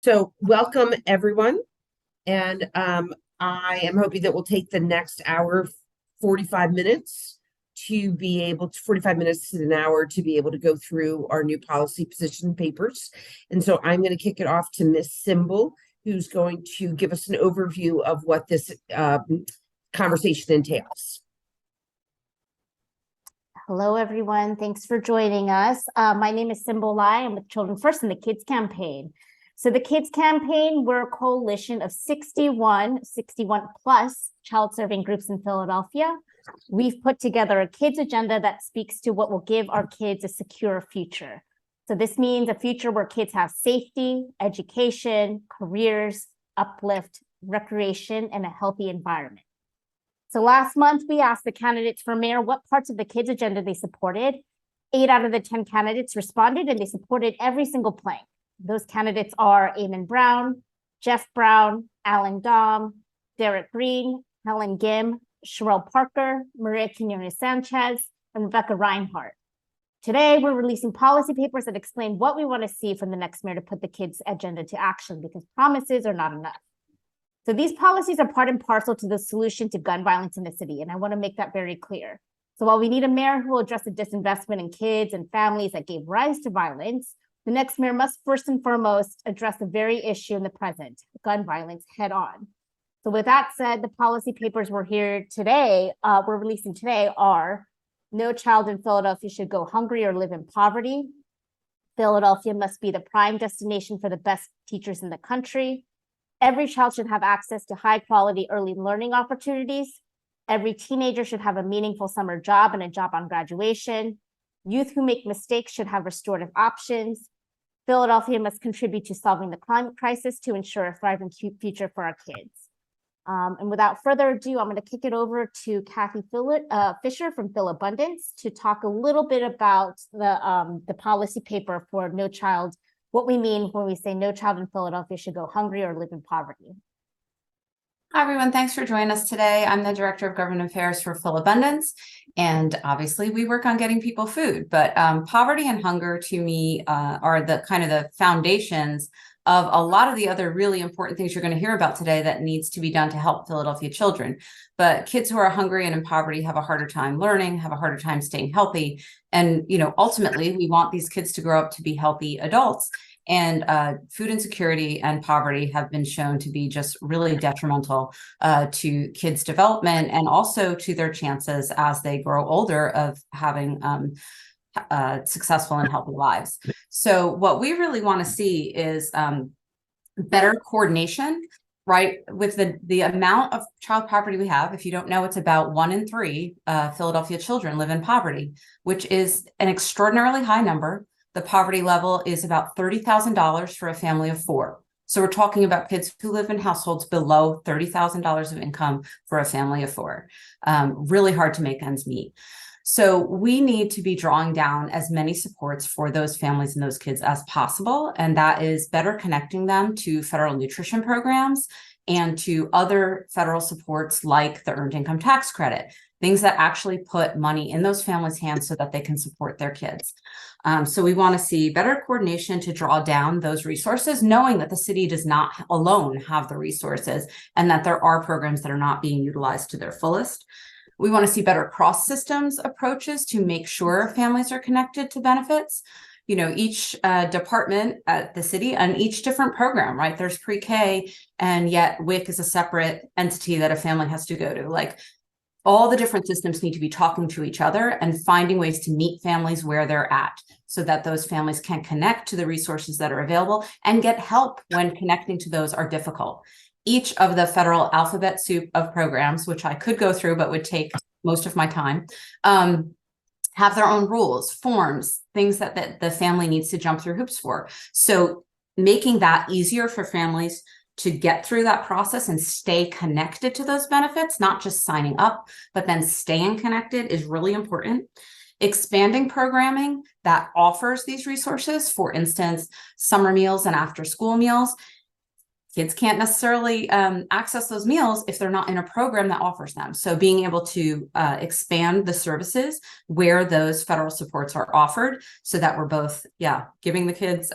So welcome everyone. And I am hoping that we'll take the next hour, 45 minutes to be able to 45 minutes to an hour to be able to go through our new policy position papers. And so I'm going to kick it off to Miss Symbol, who's going to give us an overview of what this conversation entails. Hello, everyone. Thanks for joining us. My name is Symbol Lai. I'm with Children First and the Kids Campaign. So the Kids Campaign, we're a coalition of 61 plus child serving groups in Philadelphia. We've put together a kids agenda that speaks to what will give our kids a secure future. So this means a future where kids have safety, education, careers, uplift, recreation, and a healthy environment. So last month, we asked the candidates for mayor what parts of the kids agenda they supported. 8 out of the 10 candidates responded, and they supported every single plank. Those candidates are Eamon Brown, Jeff Brown, Alan Dom, Derek Green, Helen Gim, Sherelle Parker, Maria Quinones Sanchez, and Rebecca Reinhardt. Today, we're releasing policy papers that explain what we want to see from the next mayor to put the kids' agenda to action, because promises are not enough. So these policies are part and parcel to the solution to gun violence in the city, and I want to make that very clear. So while we need a mayor who will address the disinvestment in kids and families that gave rise to violence, the next mayor must first and foremost address the very issue in the present, gun violence, head on. So with that said, the policy papers we're releasing today are: no child in Philadelphia should go hungry or live in poverty. Philadelphia must be the prime destination for the best teachers in the country. Every child should have access to high quality early learning opportunities. Every teenager should have a meaningful summer job and a job on graduation. Youth who make mistakes should have restorative options. Philadelphia must contribute to solving the climate crisis to ensure a thriving future for our kids. And without further ado, I'm going to kick it over to Kathy Fisher from Philabundance to talk a little bit about the policy paper for no child, what we mean when we say no child in Philadelphia should go hungry or live in poverty. Hi, everyone. Thanks for joining us today. I'm the Director of Government Affairs for Philabundance, and obviously we work on getting people food, but poverty and hunger to me are the kind of the foundations of a lot of the other really important things you're going to hear about today that needs to be done to help Philadelphia children. But kids who are hungry and in poverty have a harder time learning, have a harder time staying healthy. And, ultimately we want these kids to grow up to be healthy adults. And food insecurity and poverty have been shown to be just really detrimental to kids' development and also to their chances as they grow older of having successful and healthy lives. So what we really want to see is better coordination, right? With the amount of child poverty we have. If you don't know, it's about 1 in 3 Philadelphia children live in poverty, which is an extraordinarily high number. The poverty level is about $30,000 for a family of 4. So we're talking about kids who live in households below $30,000 of income for a family of 4. Really hard to make ends meet. So we need to be drawing down as many supports for those families and those kids as possible. And that is better connecting them to federal nutrition programs and to other federal supports like the Earned Income Tax Credit, things that actually put money in those families' hands so that they can support their kids. So we want to see better coordination to draw down those resources, knowing that the city does not alone have the resources and that there are programs that are not being utilized to their fullest. We want to see better cross systems approaches to make sure families are connected to benefits. Each department at the city and each different program, right? There's pre-K, and yet WIC is a separate entity that a family has to go to. Like, all the different systems need to be talking to each other and finding ways to meet families where they're at so that those families can connect to the resources that are available and get help when connecting to those are difficult. Each of the federal alphabet soup of programs, which I could go through but would take most of my time, have their own rules, forms, things that the family needs to jump through hoops for. So making that easier for families to get through that process and stay connected to those benefits, not just signing up, but then staying connected, is really important. Expanding programming that offers these resources, for instance, summer meals and after school meals. Kids can't necessarily access those meals if they're not in a program that offers them. So being able to expand the services where those federal supports are offered so that we're both, giving the kids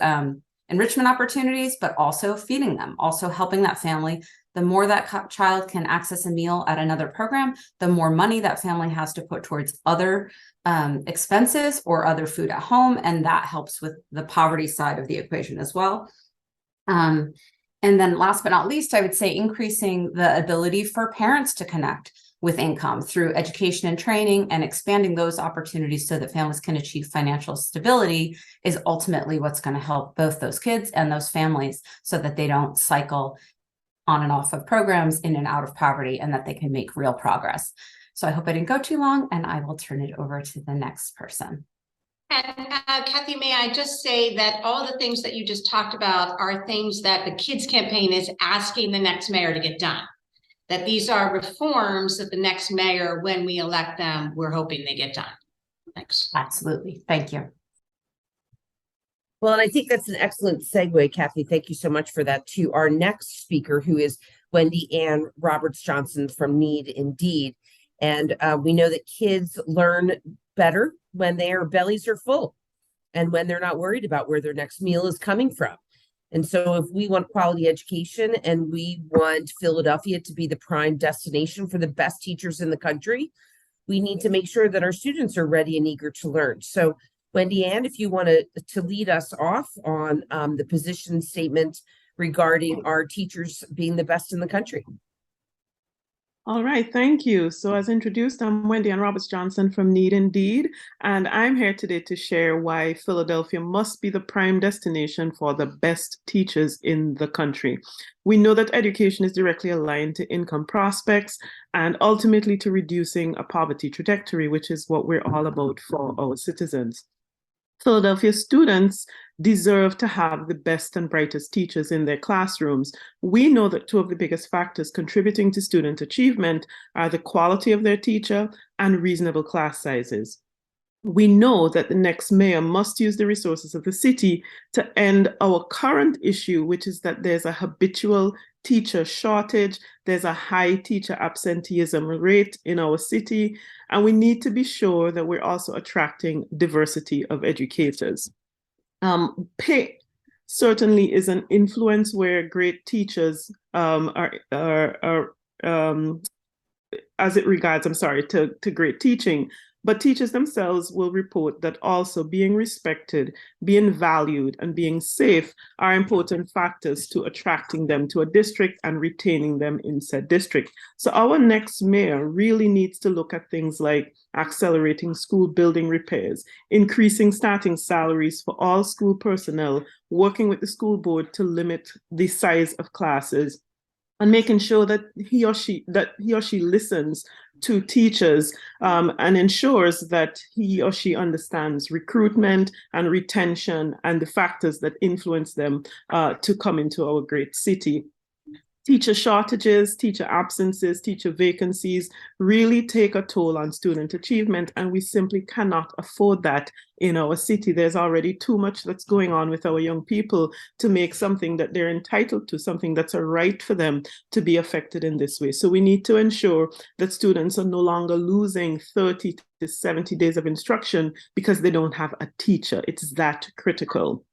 enrichment opportunities, but also feeding them, also helping that family. The more that child can access a meal at another program, the more money that family has to put towards other expenses or other food at home. And that helps with the poverty side of the equation as well. And then last but not least, I would say increasing the ability for parents to connect with income through education and training and expanding those opportunities so that families can achieve financial stability is ultimately what's going to help both those kids and those families so that they don't cycle on and off of programs, in and out of poverty, and that they can make real progress. So I hope I didn't go too long, and I will turn it over to the next person. And Kathy, may I just say that all the things that you just talked about are things that the Kids Campaign is asking the next mayor to get done. That these are reforms that the next mayor, when we elect them, we're hoping they get done. Thanks. Absolutely. Thank you. Well, and I think that's an excellent segue, Kathy. Thank you so much for that, to our next speaker, who is Wendy-Anne Roberts-Johnson from Need Indeed. And we know that kids learn better when their bellies are full and when they're not worried about where their next meal is coming from. And so if we want quality education and we want Philadelphia to be the prime destination for the best teachers in the country, we need to make sure that our students are ready and eager to learn. So Wendy-Anne, if you want to lead us off on the position statement regarding our teachers being the best in the country. All right, thank you. So as introduced, I'm Wendy-Anne Roberts-Johnson from Need Indeed, and I'm here today to share why Philadelphia must be the prime destination for the best teachers in the country. We know that education is directly aligned to income prospects and ultimately to reducing a poverty trajectory, which is what we're all about for our citizens. Philadelphia students deserve to have the best and brightest teachers in their classrooms. We know that two of the biggest factors contributing to student achievement are the quality of their teacher and reasonable class sizes. We know that the next mayor must use the resources of the city to end our current issue, which is that there's a habitual teacher shortage, there's a high teacher absenteeism rate in our city, and we need to be sure that we're also attracting diversity of educators. Pay certainly is an influence where great teachers are as it regards, to great teaching. But teachers themselves will report that also being respected, being valued, and being safe are important factors to attracting them to a district and retaining them in said district. So our next mayor really needs to look at things like accelerating school building repairs, increasing starting salaries for all school personnel, working with the school board to limit the size of classes, and making sure that he or she listens to teachers and ensures that he or she understands recruitment and retention and the factors that influence them to come into our great city. Teacher shortages, teacher absences, teacher vacancies really take a toll on student achievement, and we simply cannot afford that in our city. There's already too much that's going on with our young people to make something that they're entitled to, something that's a right for them, to be affected in this way. So we need to ensure that students are no longer losing 30 to 70 days of instruction because they don't have a teacher. It's that critical.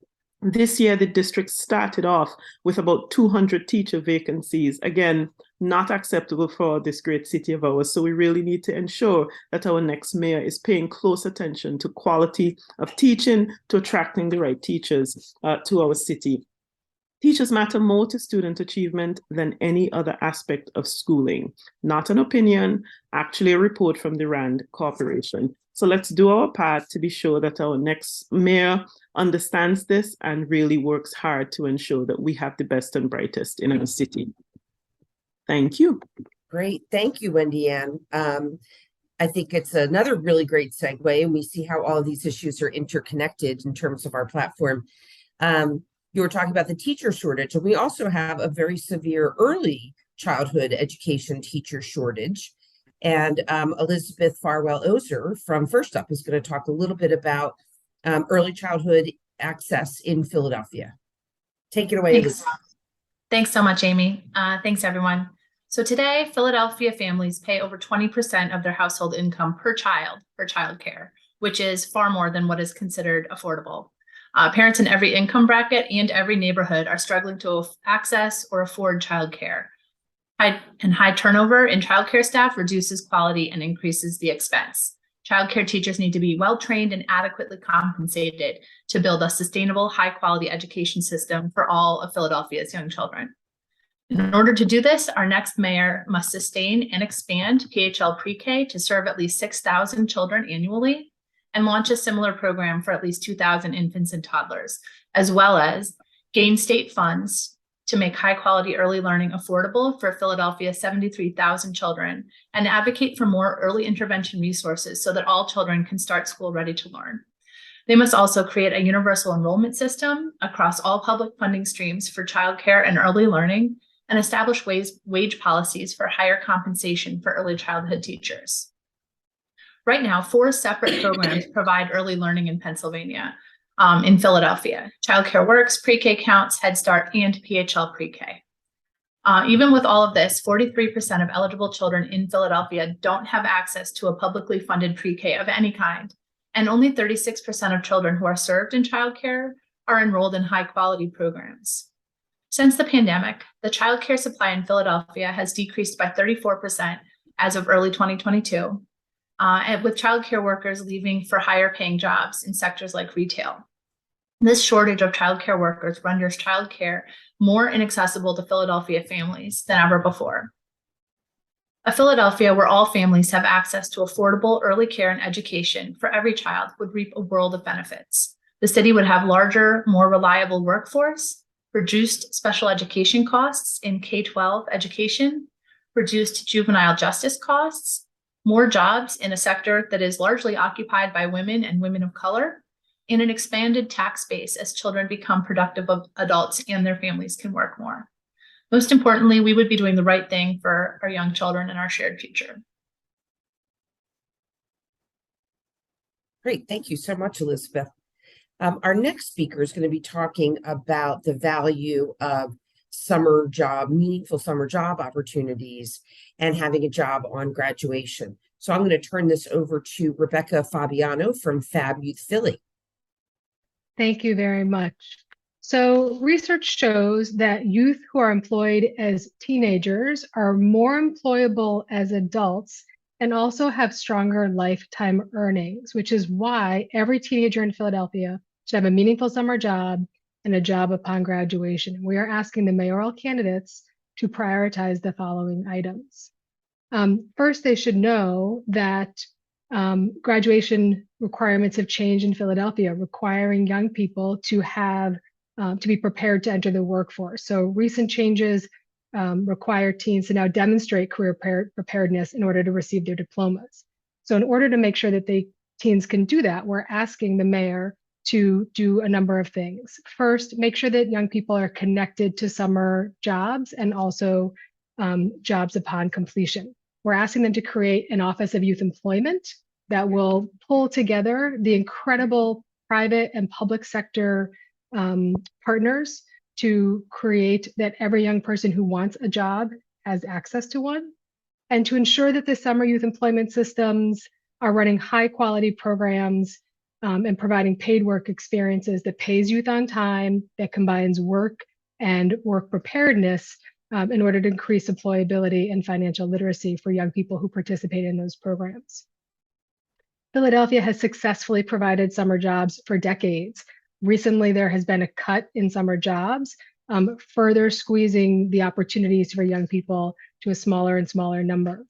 This year, the district started off with about 200 teacher vacancies. Again, not acceptable for this great city of ours. So we really need to ensure that our next mayor is paying close attention to quality of teaching, to attracting the right teachers to our city. Teachers matter more to student achievement than any other aspect of schooling. Not an opinion, actually a report from the RAND Corporation. So let's do our part to be sure that our next mayor understands this and really works hard to ensure that we have the best and brightest in our city. Thank you. Great. Thank you, Wendy-Anne. I think it's another really great segue, and we see how all of these issues are interconnected in terms of our platform. You were talking about the teacher shortage, and we also have a very severe early childhood education teacher shortage. And Elizabeth Farwell-Ozer from First Up is going to talk a little bit about early childhood access in Philadelphia. Take it away. Thanks so much, Amy. Thanks, everyone. So today, Philadelphia families pay over 20% of their household income per child for childcare, which is far more than what is considered affordable. Parents in every income bracket and every neighborhood are struggling to access or afford childcare. High turnover in childcare staff reduces quality and increases the expense. Childcare teachers need to be well-trained and adequately compensated to build a sustainable, high-quality education system for all of Philadelphia's young children. In order to do this, our next mayor must sustain and expand PHL Pre-K to serve at least 6,000 children annually and launch a similar program for at least 2,000 infants and toddlers, as well as gain state funds to make high-quality early learning affordable for Philadelphia's 73,000 children and advocate for more early intervention resources so that all children can start school ready to learn. They must also create a universal enrollment system across all public funding streams for childcare and early learning and establish wage policies for higher compensation for early childhood teachers. Right now, 4 separate programs provide early learning in Pennsylvania. In Philadelphia, Childcare Works, Pre-K Counts, Head Start, and PHL Pre-K. Even with all of this, 43% of eligible children in Philadelphia don't have access to a publicly funded pre-K of any kind, and only 36% of children who are served in childcare are enrolled in high-quality programs. Since the pandemic, the childcare supply in Philadelphia has decreased by 34% as of early 2022. And with childcare workers leaving for higher paying jobs in sectors like retail. This shortage of childcare workers renders childcare more inaccessible to Philadelphia families than ever before. A Philadelphia where all families have access to affordable early care and education for every child would reap a world of benefits. The city would have larger, more reliable workforce, reduced special education costs in K-12 education, reduced juvenile justice costs, more jobs in a sector that is largely occupied by women and women of color, and an expanded tax base as children become productive adults and their families can work more. Most importantly, we would be doing the right thing for our young children and our shared future. Great, thank you so much, Elizabeth. Our next speaker is going to be talking about the value of meaningful summer job opportunities and having a job on graduation. So I'm going to turn this over to Rebecca Fabiano from Fab Youth Philly. Thank you very much. So research shows that youth who are employed as teenagers are more employable as adults and also have stronger lifetime earnings, which is why every teenager in Philadelphia should have a meaningful summer job and a job upon graduation. We are asking the mayoral candidates to prioritize the following items. First, they should know that graduation requirements have changed in Philadelphia, requiring young people to have to be prepared to enter the workforce. So recent changes require teens to now demonstrate career preparedness in order to receive their diplomas. So in order to make sure that teens can do that, we're asking the mayor to do a number of things. First, make sure that young people are connected to summer jobs and also jobs upon completion. We're asking them to create an Office of Youth Employment that will pull together the incredible private and public sector partners to create that every young person who wants a job has access to one, and to ensure that the summer youth employment systems are running high quality programs and providing paid work experiences that pays youth on time, that combines work and work preparedness in order to increase employability and financial literacy for young people who participate in those programs. Philadelphia has successfully provided summer jobs for decades. Recently, there has been a cut in summer jobs, further squeezing the opportunities for young people to a smaller and smaller number.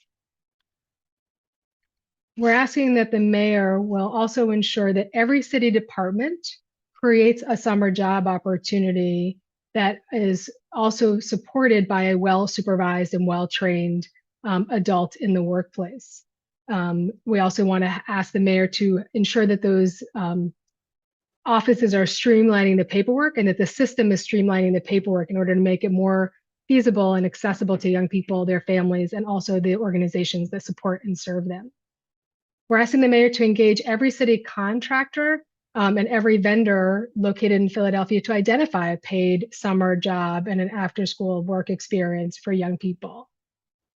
We're asking that the mayor will also ensure that every city department creates a summer job opportunity that is also supported by a well-supervised and well-trained adult in the workplace. We also want to ask the mayor to ensure that those offices are streamlining the paperwork and that the system is streamlining the paperwork in order to make it more feasible and accessible to young people, their families, and also the organizations that support and serve them. We're asking the mayor to engage every city contractor and every vendor located in Philadelphia to identify a paid summer job and an after-school work experience for young people.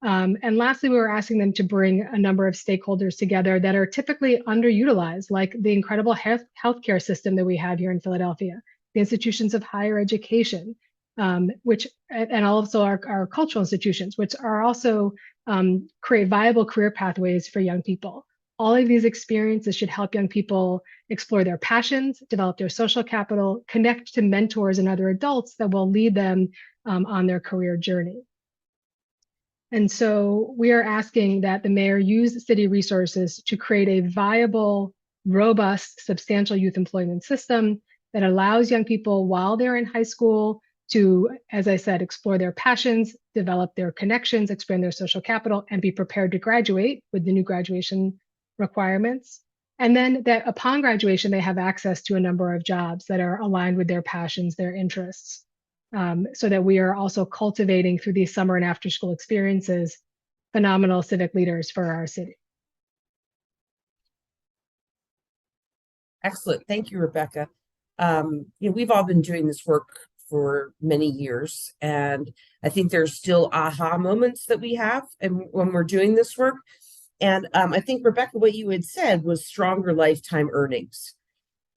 And lastly, we were asking them to bring a number of stakeholders together that are typically underutilized, like the incredible healthcare system that we have here in Philadelphia, the institutions of higher education, and also our cultural institutions, which are also create viable career pathways for young people. All of these experiences should help young people explore their passions, develop their social capital, connect to mentors and other adults that will lead them on their career journey. And so we are asking that the mayor use city resources to create a viable, robust, substantial youth employment system that allows young people while they're in high school to, as I said, explore their passions, develop their connections, expand their social capital, and be prepared to graduate with the new graduation requirements. And then that upon graduation, they have access to a number of jobs that are aligned with their passions, their interests. So that we are also cultivating through these summer and after school experiences, phenomenal civic leaders for our city. Excellent. Thank you, Rebecca. We've all been doing this work for many years, and I think there's still aha moments that we have and when we're doing this work. And I think, Rebecca, what you had said was stronger lifetime earnings.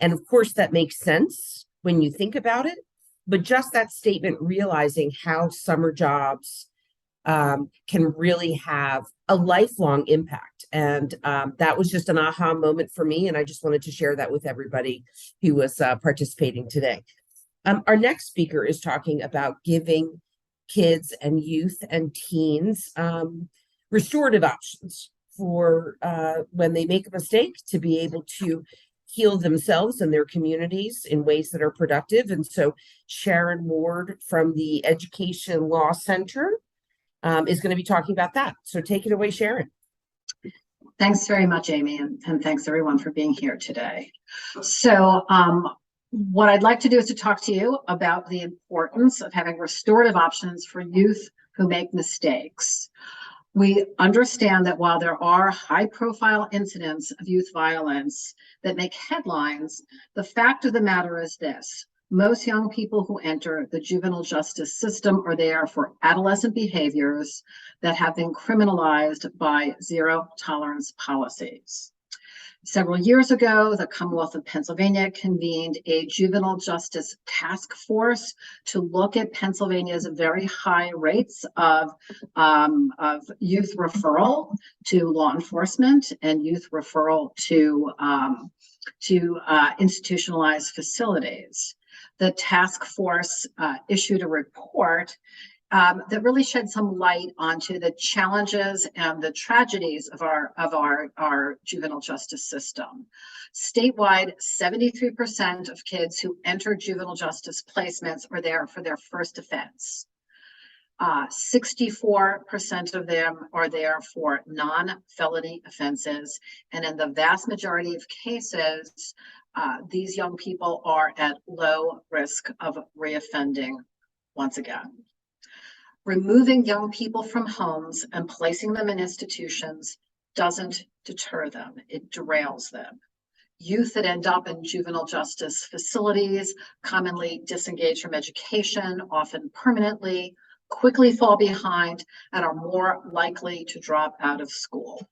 And of course, that makes sense when you think about it. But just that statement, realizing how summer jobs can really have a lifelong impact. And that was just an aha moment for me. And I just wanted to share that with everybody who was participating today. Our next speaker is talking about giving kids and youth and teens restorative options for when they make a mistake, to be able to heal themselves and their communities in ways that are productive. And so Sharon Ward from the Education Law Center is going to be talking about that. So take it away, Sharon. Thanks very much, Amy, and thanks everyone for being here today. So what I'd like to do is to talk to you about the importance of having restorative options for youth who make mistakes. We understand that while there are high-profile incidents of youth violence that make headlines, the fact of the matter is this: most young people who enter the juvenile justice system are there for adolescent behaviors that have been criminalized by zero-tolerance policies. Several years ago, the Commonwealth of Pennsylvania convened a juvenile justice task force to look at Pennsylvania's very high rates of youth referral to law enforcement and youth referral to institutionalized facilities. The task force issued a report that really shed some light onto the challenges and the tragedies of our juvenile justice system. Statewide, 73% of kids who enter juvenile justice placements are there for their first offense. 64% of them are there for non-felony offenses, and in the vast majority of cases, these young people are at low risk of reoffending once again. Removing young people from homes and placing them in institutions doesn't deter them, it derails them. Youth that end up in juvenile justice facilities commonly disengage from education, often permanently, quickly fall behind, and are more likely to drop out of school.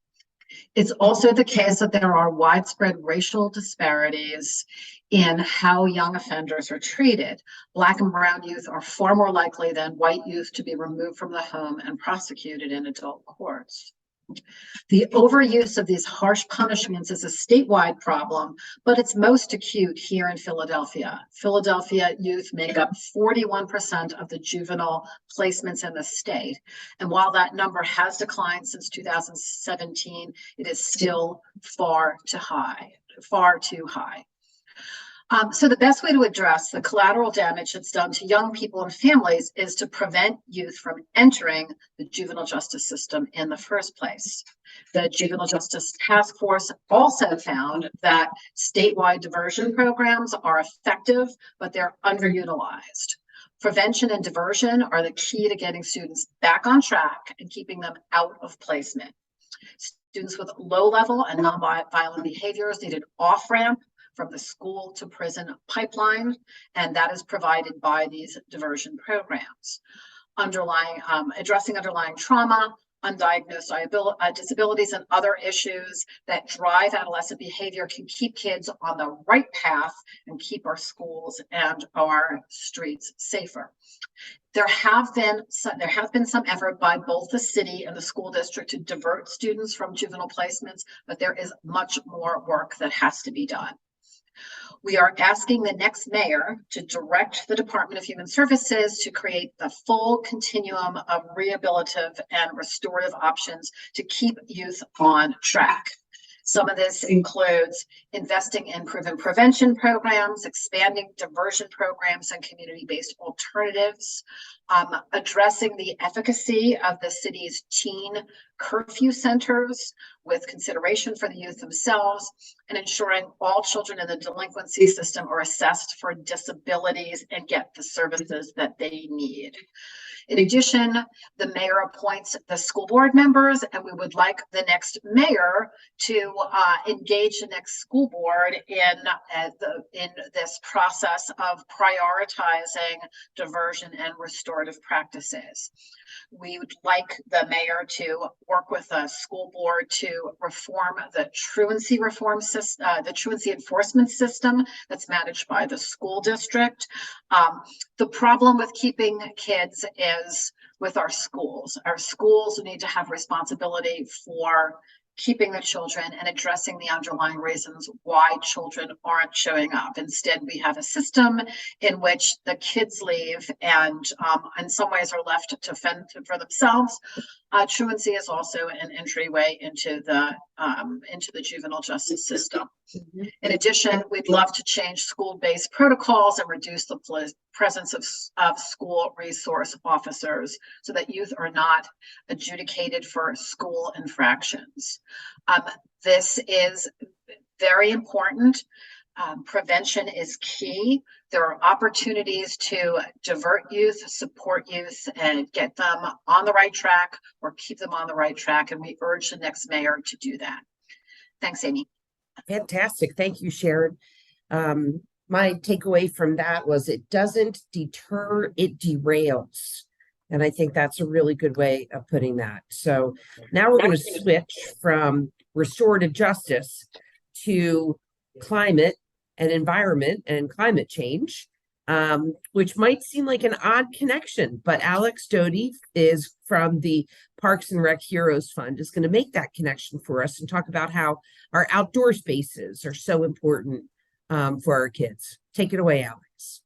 It's also the case that there are widespread racial disparities in how young offenders are treated. Black and brown youth are far more likely than white youth to be removed from the home and prosecuted in adult courts. The overuse of these harsh punishments is a statewide problem, but it's most acute here in Philadelphia. Philadelphia youth make up 41% of the juvenile placements in the state. And while that number has declined since 2017, it is still far too high. So the best way to address the collateral damage that's done to young people and families is to prevent youth from entering the juvenile justice system in the first place. The Juvenile Justice Task Force also found that statewide diversion programs are effective, but they're underutilized. Prevention and diversion are the key to getting students back on track and keeping them out of placement. Students with low-level and nonviolent behaviors need an off-ramp from the school to prison pipeline, and that is provided by these diversion programs. Addressing underlying trauma, undiagnosed disabilities, and other issues that drive adolescent behavior can keep kids on the right path and keep our schools and our streets safer. There has been some effort by both the city and the school district to divert students from juvenile placements, but there is much more work that has to be done. We are asking the next mayor to direct the Department of Human Services to create the full continuum of rehabilitative and restorative options to keep youth on track. Some of this includes investing in proven prevention programs, expanding diversion programs and community-based alternatives, addressing the efficacy of the city's teen curfew centers with consideration for the youth themselves, and ensuring all children in the delinquency system are assessed for disabilities and get the services that they need. In addition, the mayor appoints the school board members, and we would like the next mayor to engage the next school board in this process of prioritizing diversion and restorative practices. We would like the mayor to work with the school board to reform the truancy enforcement system that's managed by the school district. The problem with keeping kids is with our schools. Our schools need to have responsibility for keeping the children and addressing the underlying reasons why children aren't showing up. Instead, we have a system in which the kids leave and in some ways are left to fend for themselves. Truancy is also an entryway into the juvenile justice system. In addition, we'd love to change school-based protocols and reduce the presence of school resource officers so that youth are not adjudicated for school infractions. This is very important. Prevention is key. There are opportunities to divert youth, support youth, and get them on the right track or keep them on the right track. And we urge the next mayor to do that. Thanks, Amy. Fantastic. Thank you, Sharon. My takeaway from that was it doesn't deter, it derails. And I think that's a really good way of putting that. So now we're going to switch from restorative justice to climate and environment and climate change, which might seem like an odd connection, but Alex Doty is from the Parks and Rec Heroes Fund is going to make that connection for us and talk about how our outdoor spaces are so important for our kids. Take it away, Alex.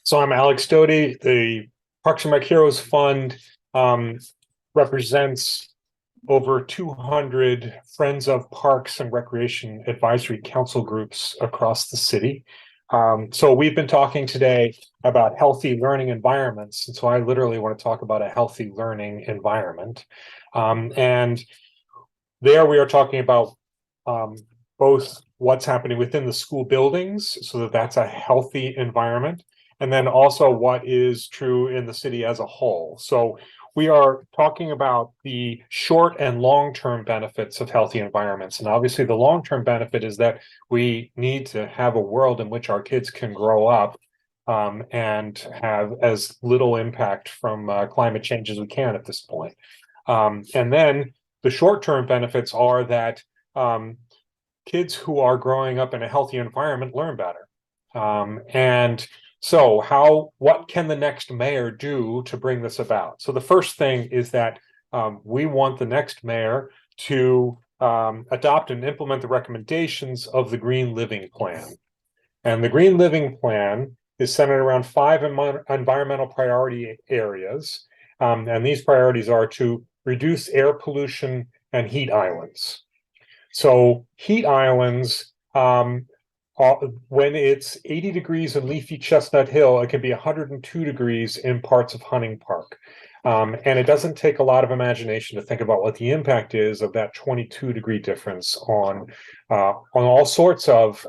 So I'm Alex Doty. The Parks and Rec Heroes Fund represents over 200 Friends of Parks and Recreation Advisory Council groups across the city. So we've been talking today about healthy learning environments. And so I literally want to talk about a healthy learning environment. And there we are talking about both what's happening within the school buildings so that that's a healthy environment, and then also what is true in the city as a whole. So we are talking about the short and long-term benefits of healthy environments. And obviously the long-term benefit is that we need to have a world in which our kids can grow up and have as little impact from climate change as we can at this point. And then the short-term benefits are that kids who are growing up in a healthy environment learn better. So what can the next mayor do to bring this about? So the first thing is that we want the next mayor to adopt and implement the recommendations of the Green Living Plan. And the Green Living Plan is centered around 5 environmental priority areas. And these priorities are to reduce air pollution and heat islands. So heat islands, when it's 80 degrees in leafy Chestnut Hill, it can be 102 degrees in parts of Hunting Park. And it doesn't take a lot of imagination to think about what the impact is of that 22-degree difference on all sorts of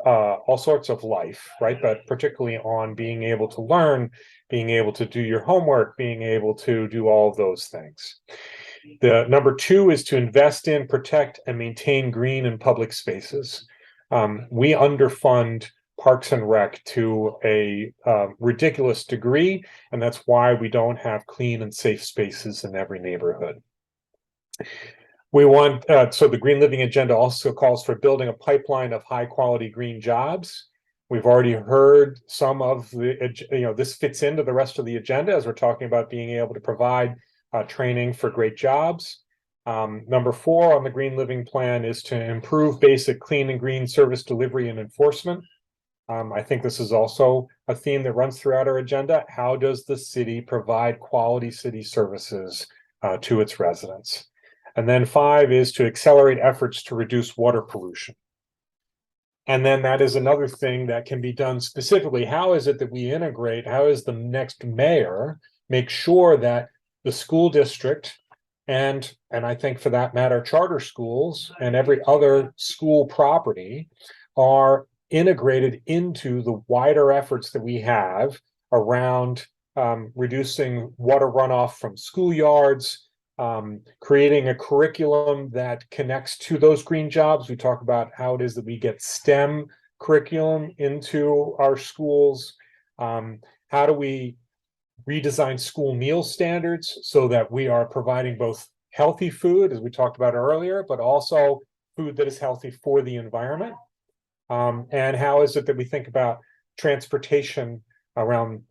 life, right? But particularly on being able to learn, being able to do your homework, being able to do all of those things. The number 2 is to invest in, protect, and maintain green and public spaces. We underfund Parks and Rec to a ridiculous degree, and that's why we don't have clean and safe spaces in every neighborhood. We want, so the Green Living Agenda also calls for building a pipeline of high quality green jobs. We've already heard some of the, this fits into the rest of the agenda as we're talking about being able to provide training for great jobs. Number 4 on the Green Living Plan is to improve basic clean and green service delivery and enforcement. I think this is also a theme that runs throughout our agenda. How does the city provide quality city services to its residents? And then 5 is to accelerate efforts to reduce water pollution. And then that is another thing that can be done specifically. How is it that we integrate? How is the next mayor make sure that the school district and I think for that matter, charter schools and every other school property are integrated into the wider efforts that we have around reducing water runoff from schoolyards, creating a curriculum that connects to those green jobs. We talk about how it is that we get STEM curriculum into our schools. How do we redesign school meal standards so that we are providing both healthy food, as we talked about earlier, but also food that is healthy for the environment? And how is it that we think about transportation around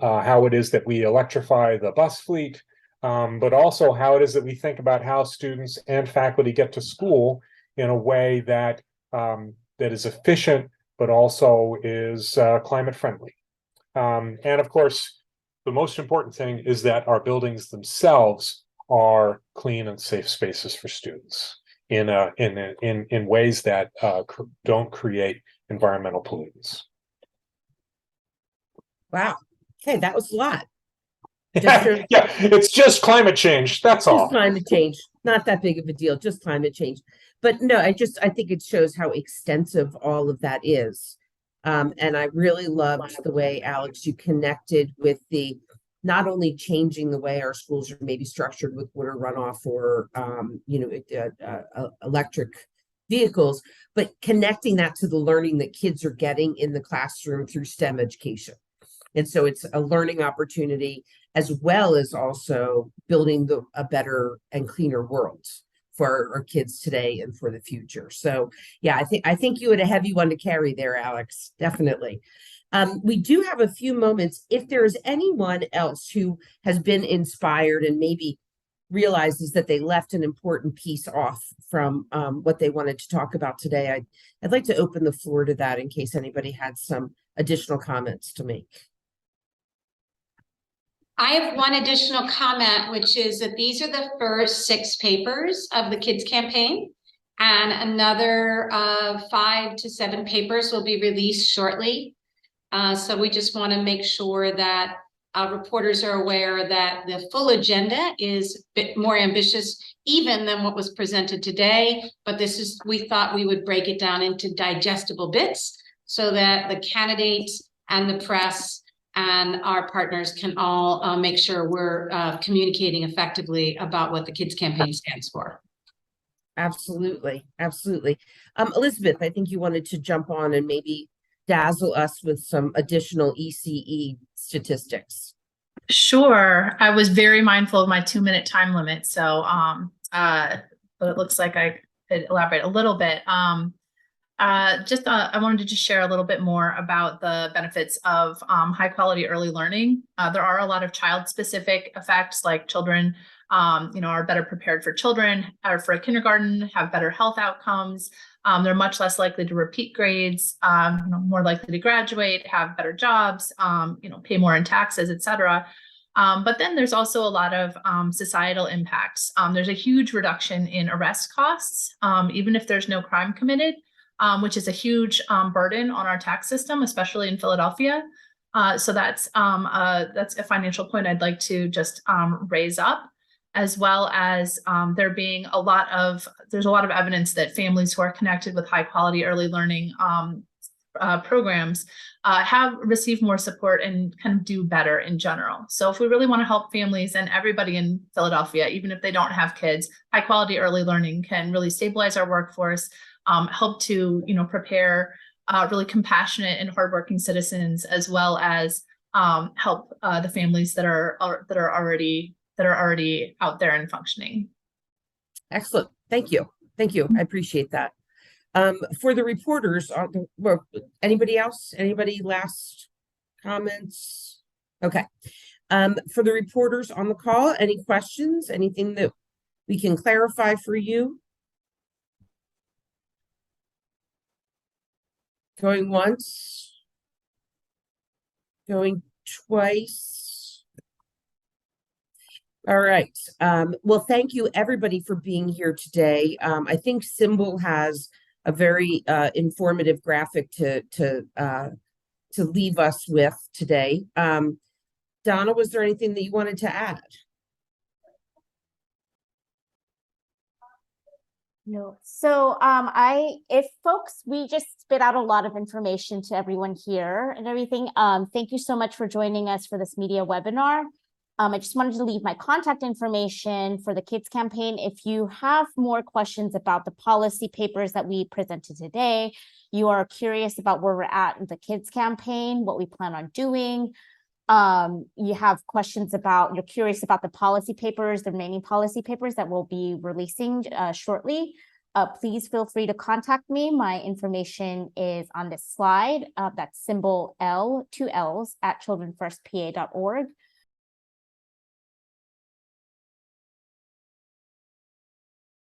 how it is that we electrify the bus fleet, but also how it is that we think about how students and faculty get to school in a way that that is efficient, but also is climate friendly. And of course, the most important thing is that our buildings themselves are clean and safe spaces for students in ways that don't create environmental pollutants. Wow. Okay, that was a lot. Yeah, it's just climate change. That's all. Just climate change. Not that big of a deal, just climate change. But no, I think it shows how extensive all of that is. And I really loved the way, Alex, you connected with the not only changing the way our schools are maybe structured with water runoff or electric vehicles, but connecting that to the learning that kids are getting in the classroom through STEM education. And so it's a learning opportunity as well as also building a better and cleaner world for our kids today and for the future. So yeah, I think you had a heavy one to carry there, Alex. Definitely. We do have a few moments. If there is anyone else who has been inspired and maybe realizes that they left an important piece off from what they wanted to talk about today, I'd like to open the floor to that in case anybody had some additional comments to make. I have one additional comment, which is that these are the first 6 papers of the kids campaign, and another 5 to 7 papers will be released shortly. So we just want to make sure that reporters are aware that the full agenda is a bit more ambitious even than what was presented today. But we thought we would break it down into digestible bits so that the candidates and the press and our partners can all make sure we're communicating effectively about what the kids campaign stands for. Absolutely. Absolutely. Elizabeth, I think you wanted to jump on and maybe dazzle us with some additional ECE statistics. Sure. I was very mindful of my 2-minute time limit. So, but it looks like I could elaborate a little bit. I wanted to just share a little bit more about the benefits of high quality early learning. There are a lot of child specific effects, like children, are better prepared for children or for a kindergarten, have better health outcomes. They're much less likely to repeat grades, more likely to graduate, have better jobs, pay more in taxes, etc. But then there's also a lot of societal impacts. There's a huge reduction in arrest costs, even if there's no crime committed, which is a huge burden on our tax system, especially in Philadelphia. So that's a financial point I'd like to just raise up, as well as there's a lot of evidence that families who are connected with high quality early learning programs have received more support and can do better in general. So if we really want to help families and everybody in Philadelphia, even if they don't have kids, high quality early learning can really stabilize our workforce, help to prepare really compassionate and hardworking citizens, as well as help the families that are already out there and functioning. Excellent. Thank you. Thank you. I appreciate that. For the reporters on the, well, anybody else? Anybody last comments? Okay. For the reporters on the call, any questions? Anything that we can clarify for you? Going once? Going twice? All right. Well, thank you everybody for being here today. I think Symbol has a very informative graphic to leave us with today. Donna, was there anything that you wanted to add? No. So if folks, we just spit out a lot of information to everyone here and everything. Thank you so much for joining us for this media webinar. I just wanted to leave my contact information for the kids campaign. If you have more questions about the policy papers that we presented today, you are curious about where we're at in the kids campaign, what we plan on doing, you have questions about, you're curious about the policy papers, the remaining policy papers that we'll be releasing shortly, please feel free to contact me. My information is on this slide. That's symbol L, 2 L's, @childrenfirstpa.org.